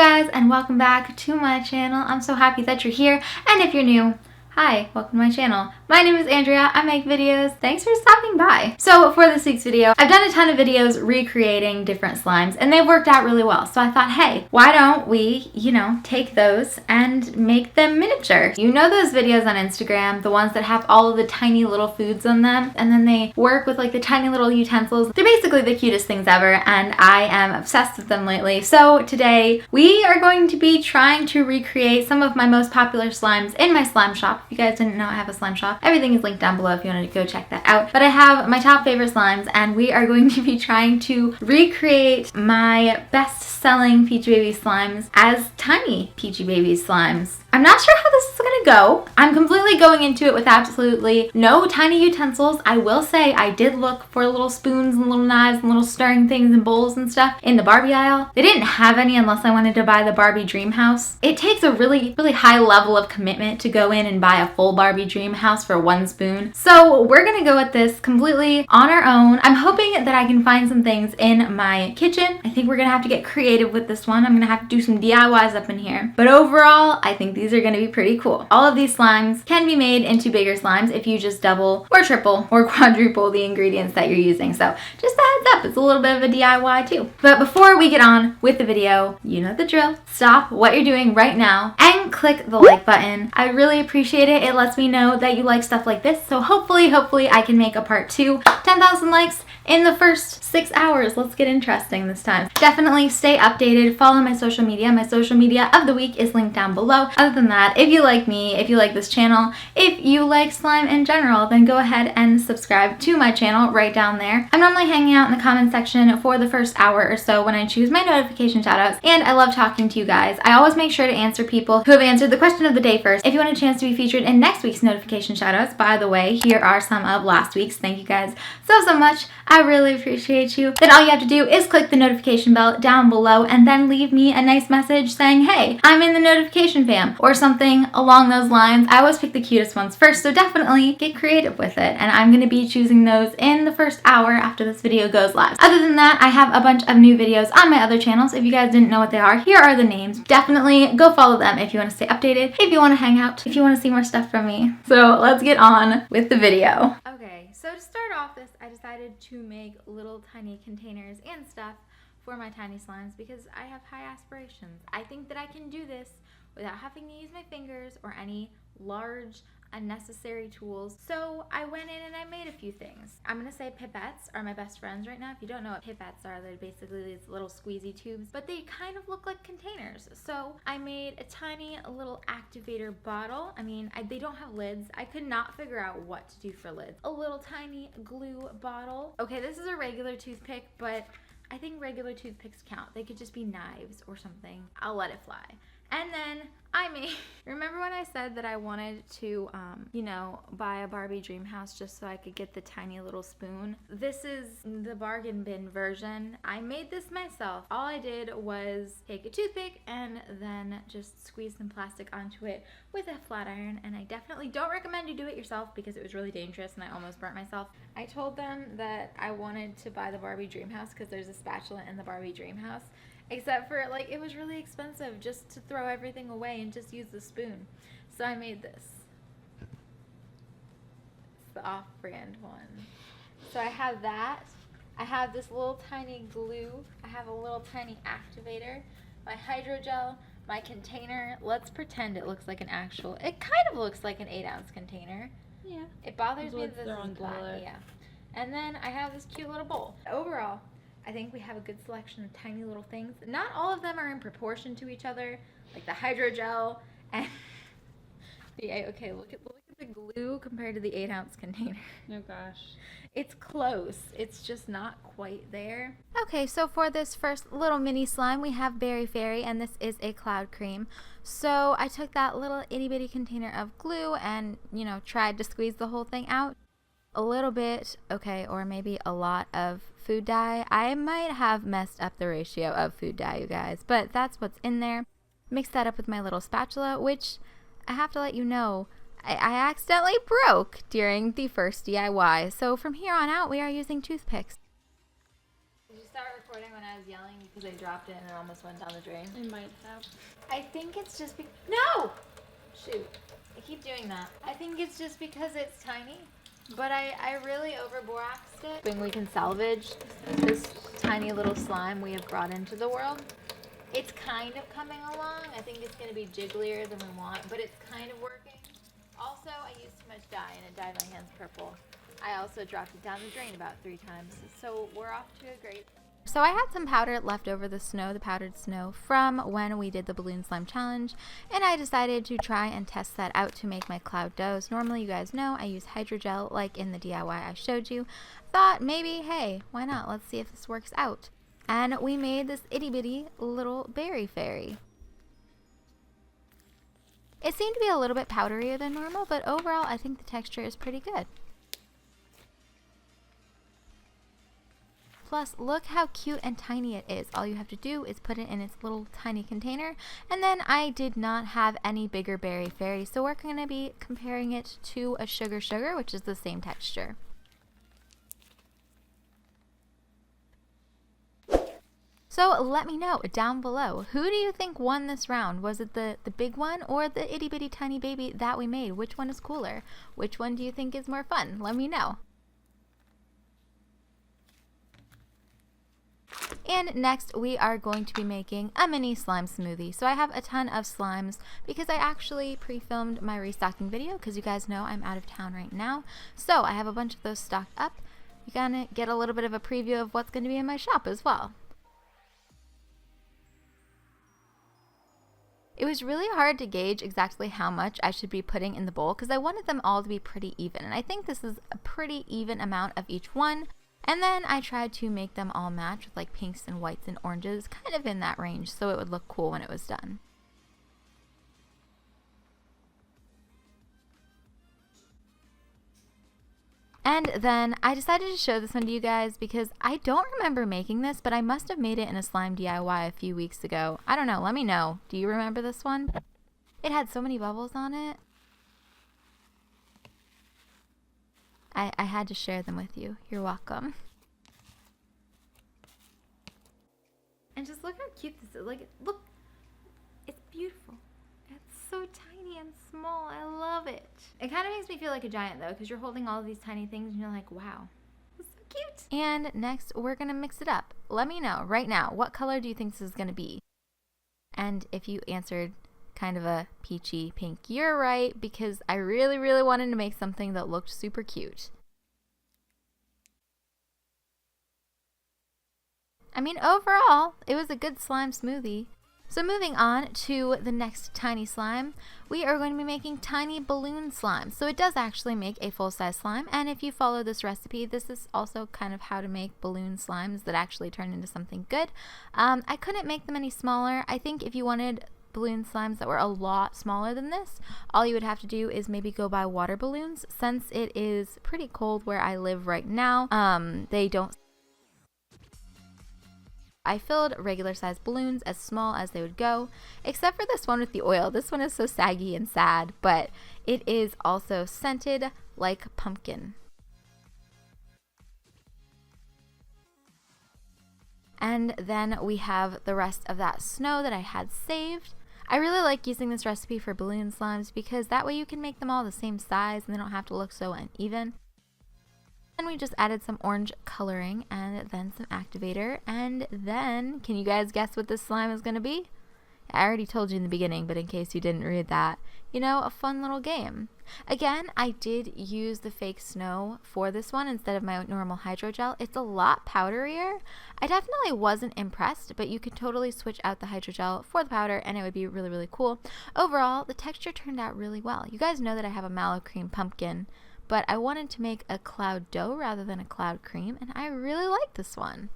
guys, and welcome back to my channel. I'm so happy that you're here, and if you're new, hi, welcome to my channel. My name is Andrea, I make videos. Thanks for stopping by. So for this week's video, I've done a ton of videos recreating different slimes, and they've worked out really well. So I thought, hey, why don't we, take those and make them miniature? You know those videos on Instagram, the ones that have all of the tiny little foods on them, and then they work with like the tiny little utensils. They're basically the cutest things ever, and I am obsessed with them lately. So today, we are going to be trying to recreate some of my most popular slimes in my slime shop. If you guys didn't know, I have a slime shop. Everything is linked down below if you want to go check that out. But I have my top favorite slimes, and we are going to be trying to recreate my best-selling Peachybbies slimes as tiny Peachybbies slimes. I'm not sure how this is gonna go. I'm completely going into it with absolutely no tiny utensils. I will say I did look for little spoons and little knives and little stirring things and bowls and stuff in the Barbie aisle. They didn't have any unless I wanted to buy the Barbie Dream House. It takes a really high level of commitment to go in and buy a full Barbie Dream House for one spoon. So we're gonna go with this completely on our own. I'm hoping that I can find some things in my kitchen. I think we're gonna have to get creative with this one. I'm gonna have to do some DIYs up in here. But overall, I think these are going to be pretty cool. All of these slimes can be made into bigger slimes if you just double or triple or quadruple the ingredients that you're using. So just a heads up, it's a little bit of a DIY too. But before we get on with the video, you know the drill. Stop what you're doing right now and click the like button. I really appreciate it. It lets me know that you like stuff like this. So hopefully I can make a part 2. 10,000 likes in the first 6 hours. Let's get interesting this time. Definitely stay updated. Follow my social media. My social media of the week is linked down below. Other than that, if you like me, if you like this channel, if you like slime in general, then go ahead and subscribe to my channel right down there. I'm normally hanging out in the comment section for the first hour or so when I choose my notification shoutouts, and I love talking to you guys. I always make sure to answer people who have answered the question of the day first. If you want a chance to be featured in next week's notification shoutouts, by the way, here are some of last week's. Thank you guys so much. I really appreciate you. Then all you have to do is click the notification bell down below and then leave me a nice message saying, hey, I'm in the notification fam, or something along those lines. I always pick the cutest ones first, so definitely get creative with it. And I'm gonna be choosing those in the first hour after this video goes live. Other than that, I have a bunch of new videos on my other channels. If you guys didn't know what they are, here are the names. Definitely go follow them if you want to stay updated, if you want to hang out, if you want to see more stuff from me. So let's get on with the video. Okay, so to start off this, I decided to make little tiny containers and stuff for my tiny slimes because I have high aspirations. I think that I can do this without having to use my fingers or any large unnecessary tools. So I went in and I made a few things. I'm gonna say pipettes are my best friends right now. If you don't know what pipettes are, they're basically these little squeezy tubes, but they kind of look like containers. So I made a tiny little activator bottle. I mean, they don't have lids. I could not figure out what to do for lids. A little tiny glue bottle. Okay, this is a regular toothpick, but I think regular toothpicks count. They could just be knives or something. I'll let it fly. And then I made, remember when I said that I wanted to, buy a Barbie Dream House just so I could get the tiny little spoon? This is the bargain bin version. I made this myself. All I did was take a toothpick and then just squeeze some plastic onto it with a flat iron. And I definitely don't recommend you do it yourself because it was really dangerous and I almost burnt myself. I told them that I wanted to buy the Barbie Dream House because there's a spatula in the Barbie Dream House. Except for, it was really expensive just to throw everything away and just use the spoon. So I made this. It's the off-brand one. So I have that. I have this little tiny glue. I have a little tiny activator. My hydrogel, my container. Let's pretend it looks like an actual, it kind of looks like an 8-ounce container. Yeah. It bothers me that this is black. Yeah. And then I have this cute little bowl. Overall, I think we have a good selection of tiny little things. Not all of them are in proportion to each other, like the hydrogel and okay, look at the glue compared to the 8-ounce container. Oh gosh. It's close. It's just not quite there. Okay, so for this first little mini slime, we have Berry Fairy, and this is a cloud cream. So I took that little itty bitty container of glue and, tried to squeeze the whole thing out. A little bit, okay, or maybe a lot of food dye. I might have messed up the ratio of food dye, you guys, but that's what's in there. Mix that up with my little spatula, which I have to let you know, I accidentally broke during the first DIY. So from here on out, we are using toothpicks. Did you start recording when I was yelling because I dropped it and it almost went down the drain? It might have. I think it's just no! Shoot. I keep doing that. I think it's just because it's tiny, but I really over-boraxed it. When we can salvage this tiny little slime we have brought into the world. It's kind of coming along. I think it's going to be jigglier than we want, but it's kind of working. Also, I used too much dye and it dyed my hands purple. I also dropped it down the drain about 3 times, so we're off to a great... So I had some powder left over the snow, the powdered snow, from when we did the balloon slime challenge, and I decided to try and test that out to make my cloud doughs. Normally, you guys know I use hydrogel like in the DIY I showed you. Thought maybe, hey, why not? Let's see if this works out. And we made this itty bitty little berry fairy. It seemed to be a little bit powderier than normal, but overall I think the texture is pretty good. Plus, look how cute and tiny it is. All you have to do is put it in its little tiny container. And then I did not have any bigger berry fairy, so we're going to be comparing it to a sugar sugar, which is the same texture. So let me know down below, who do you think won this round? Was it the big one or the itty bitty tiny baby that we made? Which one is cooler? Which one do you think is more fun? Let me know. And next we are going to be making a mini slime smoothie. So I have a ton of slimes because I actually pre-filmed my restocking video because you guys know I'm out of town right now. So I have a bunch of those stocked up. You're gonna get a little bit of a preview of what's going to be in my shop as well. It was really hard to gauge exactly how much I should be putting in the bowl because I wanted them all to be pretty even. And I think this is a pretty even amount of each one. And then I tried to make them all match with like pinks and whites and oranges, kind of in that range, so it would look cool when it was done. And then I decided to show this one to you guys because I don't remember making this, but I must have made it in a slime DIY a few weeks ago. I don't know, let me know. Do you remember this one? It had so many bubbles on it. I had to share them with you. You're welcome. And just look how cute this is. Like, look, it's beautiful. It's so tiny and small. I love it. It kind of makes me feel like a giant though, because you're holding all of these tiny things and you're like, wow, it's so cute. And next, we're gonna mix it up. Let me know right now, what color do you think this is gonna be? And if you answered kind of a peachy pink, you're right, because I really wanted to make something that looked super cute. I mean, overall, it was a good slime smoothie. So moving on to the next tiny slime, we are going to be making tiny balloon slime. So it does actually make a full-size slime, and if you follow this recipe, this is also kind of how to make balloon slimes that actually turn into something good. I couldn't make them any smaller. I think if you wanted balloon slimes that were a lot smaller than this, all you would have to do is maybe go buy water balloons. Since it is pretty cold where I live right now, they don't. I filled regular size balloons as small as they would go, except for this one with the oil. This one is so saggy and sad, but it is also scented like pumpkin. And then we have the rest of that snow that I had saved. I really like using this recipe for balloon slimes because that way you can make them all the same size and they don't have to look so uneven. Then we just added some orange coloring and then some activator, and then, can you guys guess what this slime is going to be? I already told you in the beginning, but in case you didn't read that, you know, a fun little game. Again, I did use the fake snow for this one instead of my normal hydrogel. It's a lot powderier. I definitely wasn't impressed, but you could totally switch out the hydrogel for the powder and it would be really cool. Overall, the texture turned out really well. You guys know that I have a mallow cream pumpkin, but I wanted to make a cloud dough rather than a cloud cream, and I really like this one.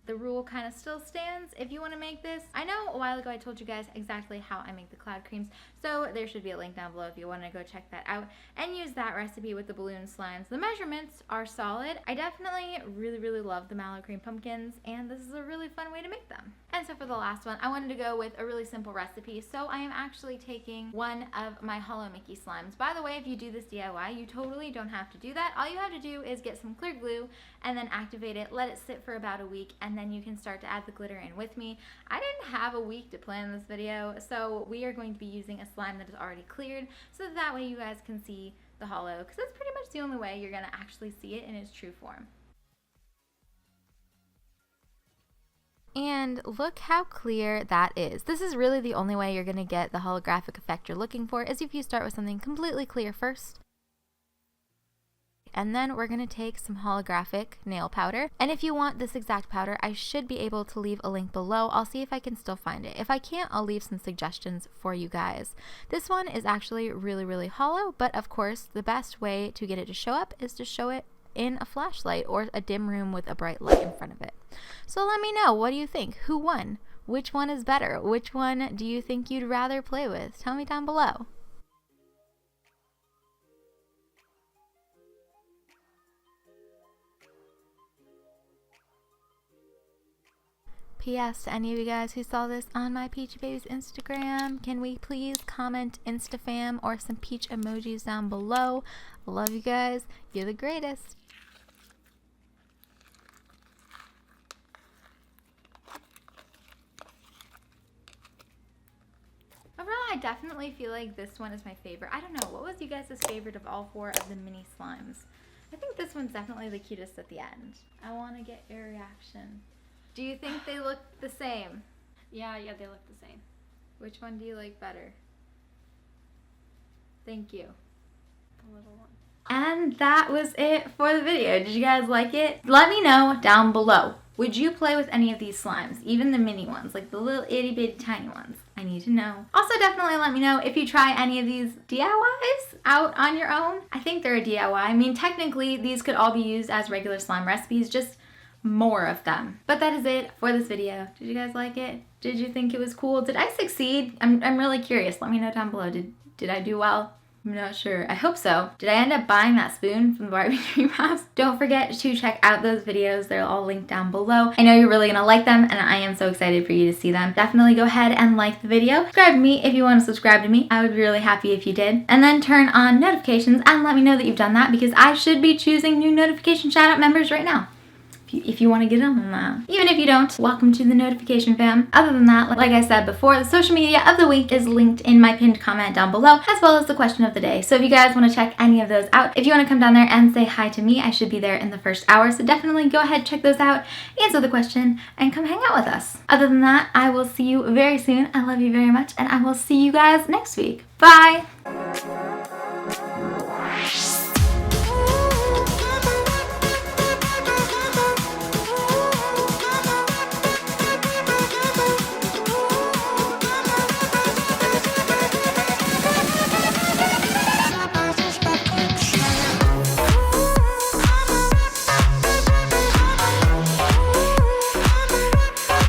The rule kind of still stands if you want to make this. I know a while ago I told you guys exactly how I make the cloud creams, so there should be a link down below if you want to go check that out and use that recipe with the balloon slimes. The measurements are solid. I definitely really love the mallow cream pumpkins, and this is a really fun way to make them. And so for the last one, I wanted to go with a really simple recipe. So I am actually taking one of my Hollow Mickey slimes. By the way, if you do this DIY, you totally don't have to do that. All you have to do is get some clear glue and then activate it, let it sit for about a week, and then you can start to add the glitter in with me. I didn't have a week to plan this video, so we are going to be using a slime that is already cleared, so that way you guys can see the hollow, because that's pretty much the only way you're gonna actually see it in its true form. And look how clear that is. This is really the only way you're going to get the holographic effect you're looking for, is if you start with something completely clear first. And then we're going to take some holographic nail powder. And if you want this exact powder, I should be able to leave a link below. I'll see if I can still find it. If I can't, I'll leave some suggestions for you guys. This one is actually really, really hollow, but of course, the best way to get it to show up is to show it in a flashlight or a dim room with a bright light in front of it. So let me know, what do you think? Who won? Which one is better? Which one do you think you'd rather play with? Tell me down below. P.S. to any of you guys who saw this on my Peachybbies Instagram, can we please comment InstaFam or some peach emojis down below? I love you guys. You're the greatest. Overall, I definitely feel like this one is my favorite. I don't know, what was you guys' favorite of all 4 of the mini slimes? I think this one's definitely the cutest at the end. I want to get your reaction. Do you think they look the same? Yeah, they look the same. Which one do you like better? Thank you. The little one. And that was it for the video. Did you guys like it? Let me know down below. Would you play with any of these slimes? Even the mini ones, like the little itty bitty tiny ones. I need to know. Also, definitely let me know if you try any of these DIYs out on your own. I think they're a DIY. I mean, technically, these could all be used as regular slime recipes, just more of them. But that is it for this video. Did you guys like it? Did you think it was cool? Did I succeed? I'm really curious. Let me know down below. Did I do well? I'm not sure. I hope so. Did I end up buying that spoon from the Barbie Dream House? Don't forget to check out those videos. They're all linked down below. I know you're really gonna like them, and I am so excited for you to see them. Definitely go ahead and like the video. Subscribe to me if you want to subscribe to me. I would be really happy if you did. And then turn on notifications and let me know that you've done that, because I should be choosing new notification shout out members right now. If you want to get on that. Even if you don't, welcome to the notification fam. Other than that, like I said before, the social media of the week is linked in my pinned comment down below, as well as the question of the day. So if you guys want to check any of those out, if you want to come down there and say hi to me, I should be there in the first hour. So definitely go ahead, check those out, answer the question, and come hang out with us. Other than that, I will see you very soon. I love you very much, and I will see you guys next week. Bye!